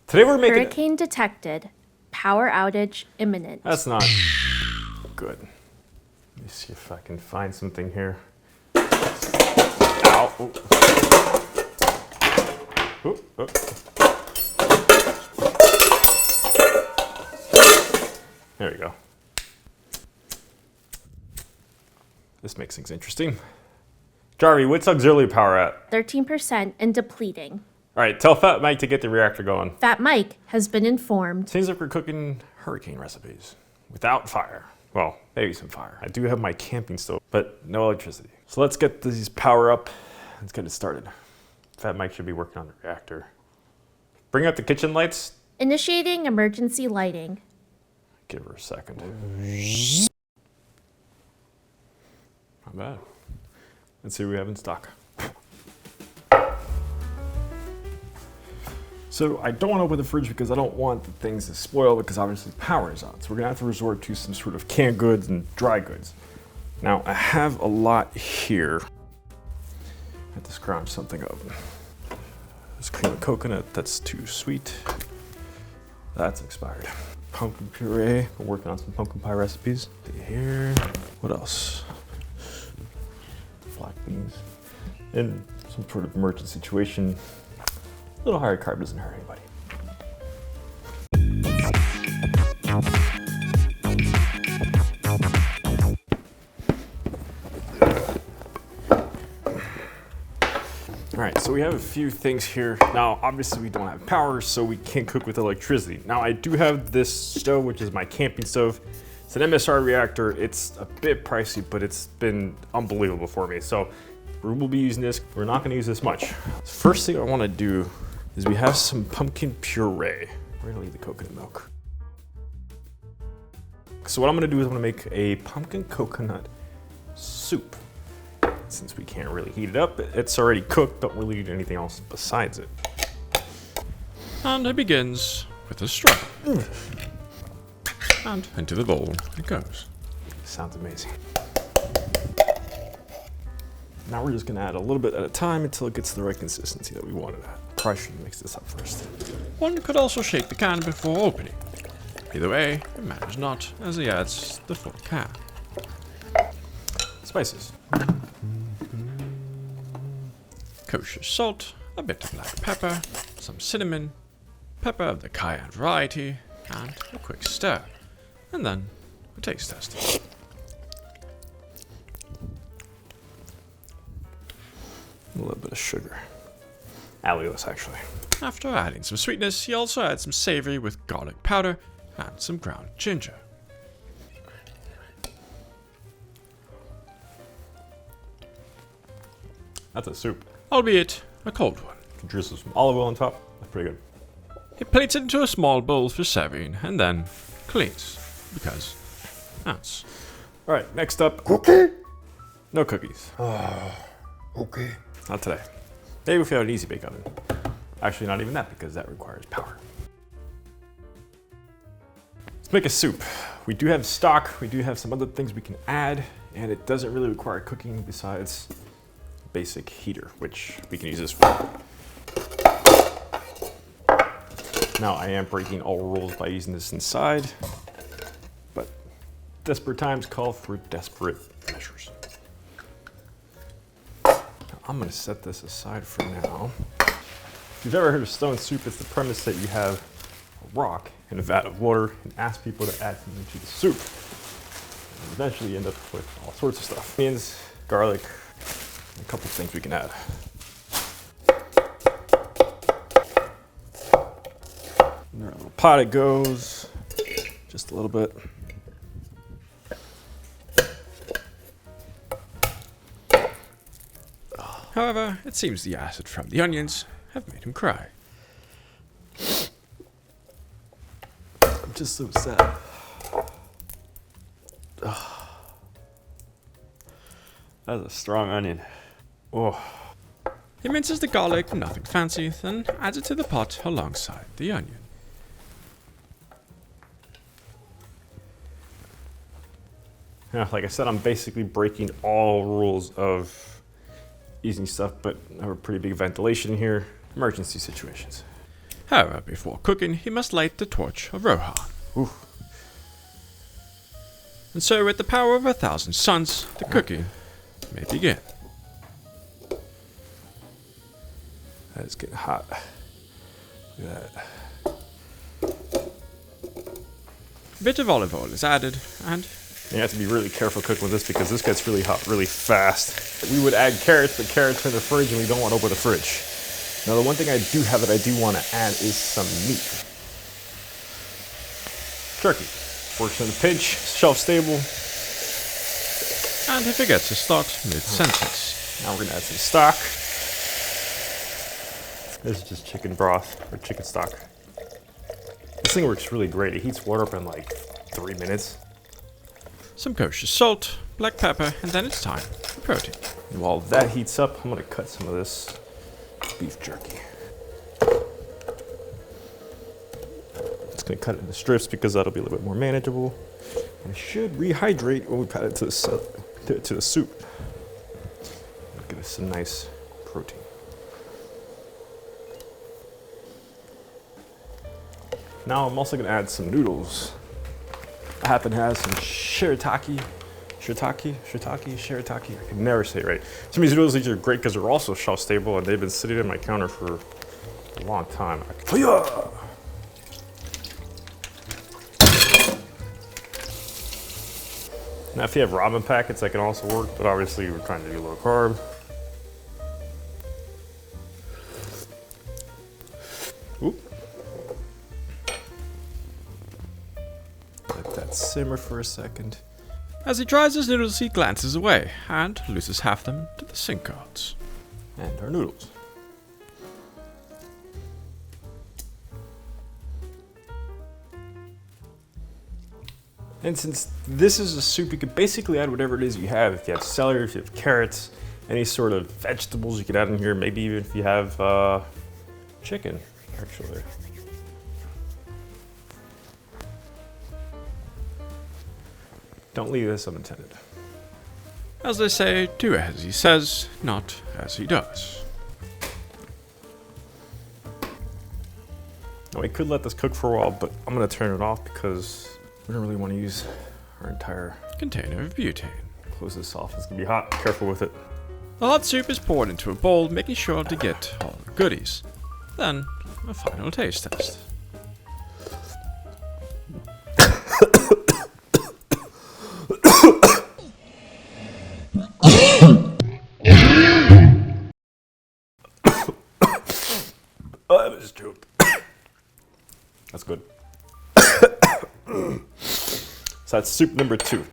Today we're making... Hurricane detected. Power outage imminent. That's not good. Let me see if I can find something here. Ow. Ooh. Ooh, ooh. There we go. This makes things interesting. Jarvie, what's auxiliary power at? 13% and depleting. All right, tell Fat Mike to get the reactor going. Fat Mike has been informed. Seems like we're cooking hurricane recipes without fire. Well, maybe some fire. I do have my camping stove, but no electricity. So let's get these power up. Let's get it started. Fat Mike should be working on the reactor. Bring up the kitchen lights. Initiating emergency lighting. Give her a second. Not bad. Let's see what we have in stock. So I don't want to open the fridge because I don't want the things to spoil because obviously power is on. So we're gonna have to resort to some sort of canned goods and dry goods. Now I have a lot here. I have to scrounge something up. This cream of coconut, that's too sweet. That's expired. Pumpkin puree, we're working on some pumpkin pie recipes. Here, what else? Black beans. In some sort of emergency situation, a little higher carb doesn't hurt anybody. All right, so we have a few things here. Now, obviously we don't have power, so we can't cook with electricity. Now, I do have this stove, which is my camping stove. It's an MSR reactor. It's a bit pricey, but it's been unbelievable for me. So we will be using this. We're not gonna use this much. First thing I wanna do is we have some pumpkin puree. We're gonna leave the coconut milk. So what I'm gonna do is I'm gonna make a pumpkin coconut soup. Since we can't really heat it up, it's already cooked, don't really need anything else besides it. And it begins with a straw. And into the bowl it goes. Sounds amazing. Now we're just gonna add a little bit at a time until it gets to the right consistency that we want it at. Probably should mix this up first. One could also shake the can before opening. Either way, it matters not, as he adds the full can. Spices. Kosher salt, a bit of black pepper, some cinnamon, pepper of the cayenne variety, and a quick stir. And then a taste test. A little bit of sugar. Allulose, actually. After adding some sweetness, he also adds some savory with garlic powder and some ground ginger. That's a soup. Albeit a cold one. Can drizzle some olive oil on top. That's pretty good. He plates it into a small bowl for serving and then cleans, because that's... All right, next up. Cookie? No cookies. Okay. Not today. Maybe if we have an easy bake oven. Actually, not even that because that requires power. Let's make a soup. We do have stock. We do have some other things we can add, and it doesn't really require cooking besides basic heater, which we can use this for. Now I am breaking all rules by using this inside, but desperate times call for desperate measures. Now, I'm gonna set this aside for now. If you've ever heard of stone soup, it's the premise that you have a rock in a vat of water and ask people to add something to the soup. And eventually you end up with all sorts of stuff. Onions, garlic, a couple things we can add. In our little pot it goes, just a little bit. However, it seems the acid from the onions have made him cry. I'm just so sad. That's a strong onion. Oh. He minces the garlic, nothing fancy, then adds it to the pot alongside the onion. Yeah, like I said, I'm basically breaking all rules of using stuff, but I have a pretty big ventilation here. Emergency situations. However, before cooking, he must light the torch of Rohan. Ooh. And so, with the power of 1,000 suns, the cooking may begin. That is getting hot. Look at that. A bit of olive oil is added, and You have to be really careful cooking with this because this gets really hot really fast. We would add carrots, but carrots are in the fridge and we don't want to open the fridge. Now the one thing I do have that I do want to add is some meat. Turkey. Works in a pinch, shelf stable. and he forgets to start mid-sentence. Now we're going to add some stock. This is just chicken broth or chicken stock. This thing works really great. It heats water up in like 3 minutes. Some kosher salt, black pepper, and then it's time for protein. And while that heats up, I'm going to cut some of this beef jerky. Just going to cut it into strips because that'll be a little bit more manageable. And it should rehydrate when we add it to the soup. Give us some nice protein. Now I'm also going to add some noodles. I happen to have some shirataki. I can never say it right. Some of these noodles, these are great because they're also shelf stable and they've been sitting on my counter for a long time. Now if you have ramen packets, that can also work, but obviously we're trying to do low carb. Oop. Let that simmer for a second. As he dries his noodles, he glances away and loses half them to the sink gods. And our noodles. And since this is a soup, you could basically add whatever it is you have. If you have celery, if you have carrots, any sort of vegetables you could add in here. Maybe even if you have chicken, actually. Don't leave this unattended. As they say, do as he says, not as he does. Now we could let this cook for a while, but I'm gonna turn it off because we don't really want to use our entire Container of butane. close this off. It's gonna be hot. Careful with it. The hot soup is poured into a bowl, making sure to get all the goodies. Then, a final taste test. Oh, that was a joke. That's good. So that's soup number 2.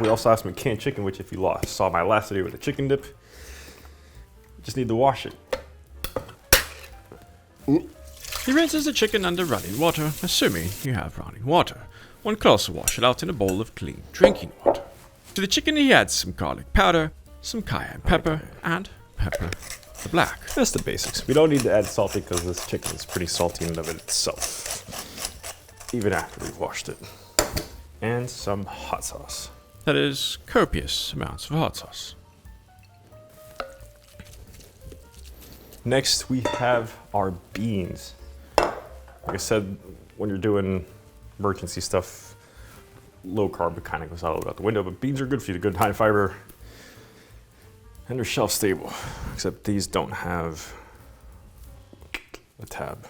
We also have some canned chicken, which if you saw my last video with the chicken dip, you just need to wash it. He rinses the chicken under running water, assuming you have running water. One could also wash it out in a bowl of clean drinking water. To the chicken he adds some garlic powder, some cayenne pepper, and pepper the black. That's the basics. We don't need to add salt because this chicken is pretty salty in and of itself, even after we've washed it. And some hot sauce. That is, copious amounts of hot sauce. Next, we have our beans. Like I said, when you're doing emergency stuff, low carb kind of goes out the window, but beans are good for you, good high fiber, and they're shelf stable, except these don't have a tab.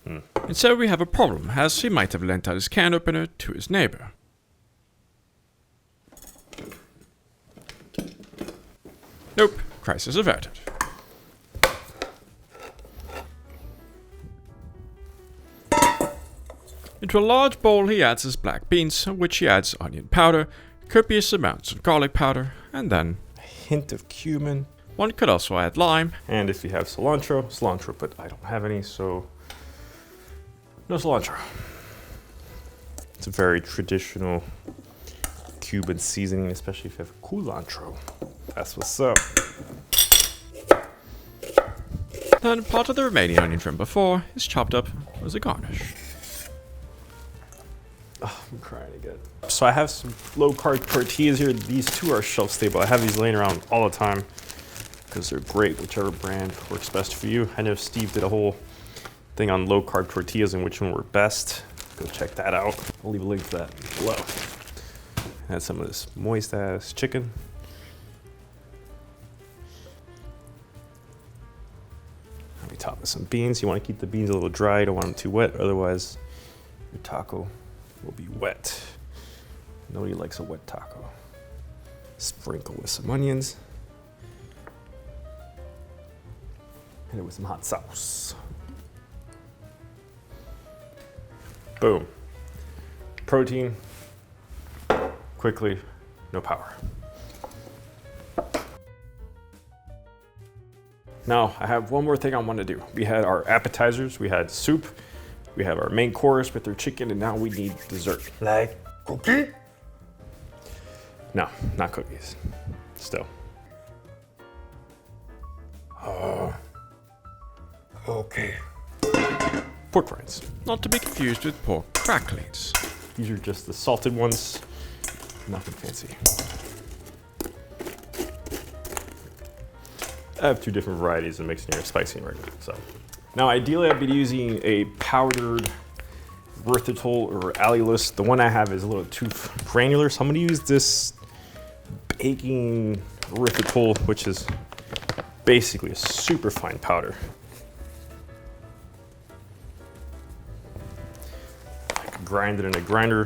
And so we have a problem, as he might have lent out his can opener to his neighbor. Nope, crisis averted. Into a large bowl he adds his black beans, which he adds onion powder, copious amounts of garlic powder, and then A hint of cumin. one could also add lime. And if you have cilantro, but I don't have any, so no cilantro. It's a very traditional Cuban seasoning, especially if you have culantro. That's what's up. Then part of the remaining onion from before is chopped up as a garnish. Oh, I'm crying again. So I have some low-carb tortillas here. These two are shelf stable. I have these laying around all the time because they're great, whichever brand works best for you. I know Steve did a whole thing on low-carb tortillas and which one were best. Go check that out. I'll leave a link to that below. Add some of this moist-ass chicken. Let me top with some beans. You want to keep the beans a little dry. You don't want them too wet, otherwise your taco will be wet. Nobody likes a wet taco. Sprinkle with some onions. Hit it with some hot sauce. Boom. Protein, quickly, no power. Now, I have one more thing I want to do. We had our appetizers, we had soup, we have our main course with our chicken, and now we need dessert. Like cookie? No, not cookies. Still. Okay. Pork rinds. Not to be confused with pork cracklings. These are just the salted ones. Nothing fancy. I have two different varieties of mixing here, spicy and regular. So now ideally I'd be using a powdered erythritol or allulose. The one I have is a little too granular, so I'm gonna use this baking erythritol, which is basically a super fine powder. I could grind it in a grinder,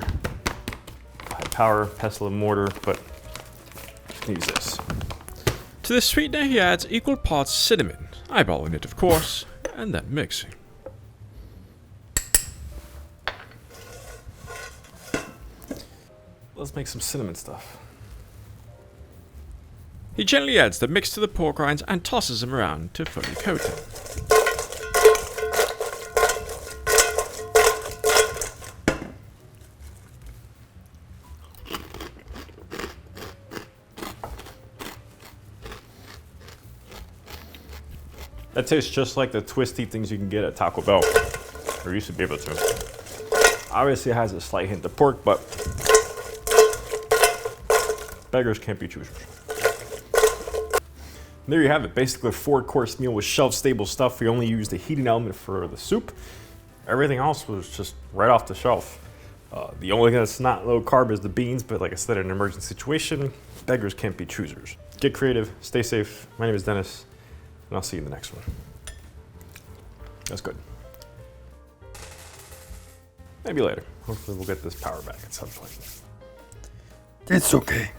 high power, pestle and mortar, but I'm gonna use this. To the sweetener, he adds equal parts cinnamon, eyeballing it, of course, and then mixing. Let's make some cinnamon stuff. He gently adds the mix to the pork rinds and tosses them around to fully coat them. That tastes just like the twisty things you can get at Taco Bell, or used to be able to. Obviously it has a slight hint of pork, but beggars can't be choosers. And there you have it, basically a 4-course meal with shelf-stable stuff. We only used the heating element for the soup. Everything else was just right off the shelf. The only thing that's not low carb is the beans, but like I said, in an emergency situation, beggars can't be choosers. Get creative, stay safe. My name is Dennis, and I'll see you in the next one. That's good. Maybe later. Hopefully we'll get this power back at some point. It's okay.